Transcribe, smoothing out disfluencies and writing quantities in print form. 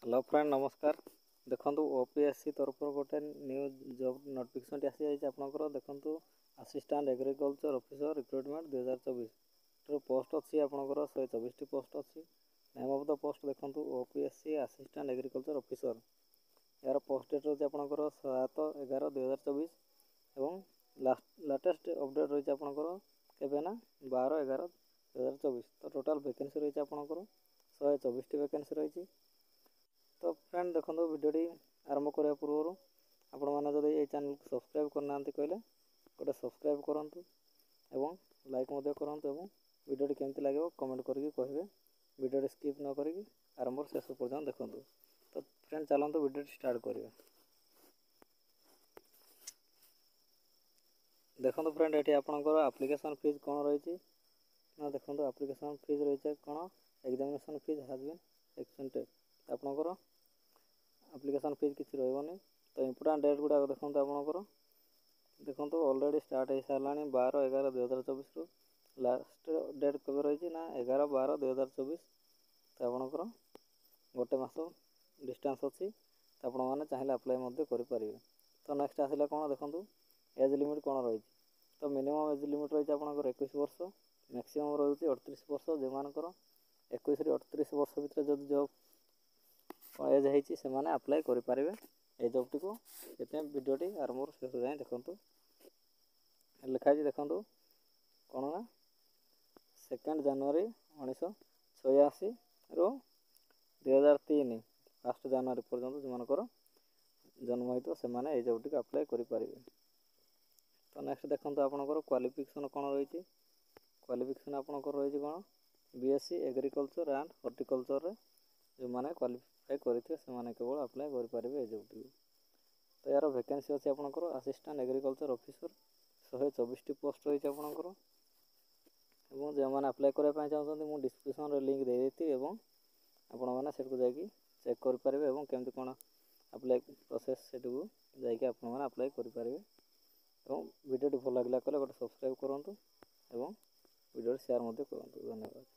Hello friend नमस्कार। देखो OPSC तरफ गोटे न्यू जॉब नोटिफिकेशन आसी जाइए आपंकर देखो assistant agriculture officer recruitment 2024 post अच्छी आपंकर 124 पोस्ट अच्छी। नेम ऑफ द पोस्ट देखो ओपीएससी असिस्टेंट एग्रीकल्चर ऑफिसर। यार पोस्ट डेट रही आपंकर 7/11/2024 और लाटेस्ट अपडेट रही आपंकर केना 12/11/2024। तो टोटाल वैकेंसी रही आपंकर 124 वैकेंसी रही। तो फ्रेंड देखो भिडियोटी आरंभ करने पूर्व आपण मैंने जब ये चैनल को सब्सक्राइब करना कहले गोटे सब्सक्राइब करूँ और लाइक करूँ और भिडियोटी केमती लगे कमेंट करके कहे। भिडियोटी स्किप न करी आरंभ शेष पर्यटन देखूँ। तो फ्रेंड चलते भिडियो स्टार्ट करिए। देखो फ्रेंड ये आपंकर आप्लिकेशन फीस कौन रही ना देखो आप्लिकेशन फीस रही कौन examination fees has been expended आपंकर आप्लिकेशन फीस किसी रही। तो इम्पोर्टाट डेट गुड़ाक देखो आपंकर देखो ऑलरेडी स्टार्ट हो सारा 12/11/2024 रु लास्ट डेट कब रही ना 11/12/2024। तो आपंकर गोटे मस डिस्टेंस अच्छी तो आपण मैंने चाहिए अप्लाई करें। तो नेक्स्ट आसला कौन देखो एज लिमिट कौन रही। तो मिनिमम एज लिमिट रही आपंकर 21 वर्ष मैक्सिमम रही 38 वर्ष जो मानकर 21 ରୁ 38 वर्ष भितर जो जॉब एज होती से अप्लाई करेंगे ये जॉबटी को। ये भिडियोटी आरंभ शेष जाए देखो लिखाई देखो कौन ना 2 ଜାନୁଆରୀ 1986 ରୁ 2003 1 ଜାନୁଆରୀ पर्यंत जो मानकर जन्म होता से ये जॉबटी को अप्लाई करेंगे। तो नेक्स्ट देखो आपंकर क्वालिफिकेशन कौन रही। क्वालिफिकेशन आपंकर रही कौन बीएससी एग्रीकल्चर एंड हॉर्टिकल्चर जो मैंने क्वालिफाई करते हैं केवल अप्लाई करेंगे ये जॉबटी को। तो यार वैकेंसी अच्छी आपंकर असिस्टेंट एग्रीकल्चर ऑफिसर 124 पोस्ट रही आपंकर और जो मैंने अप्लाई करने चाहते मुझे डिस्क्रिप्शन लिंक दे देती आपण मैंने जाकि चेक करेंगे और केमती कौन अप्लाई प्रोसेस से जाकि अप्लाई करेंगे। और वीडियो भल लगे गोटे सब्सक्राइब करूँ और वीडियो शेयर करूँ। धन्यवाद।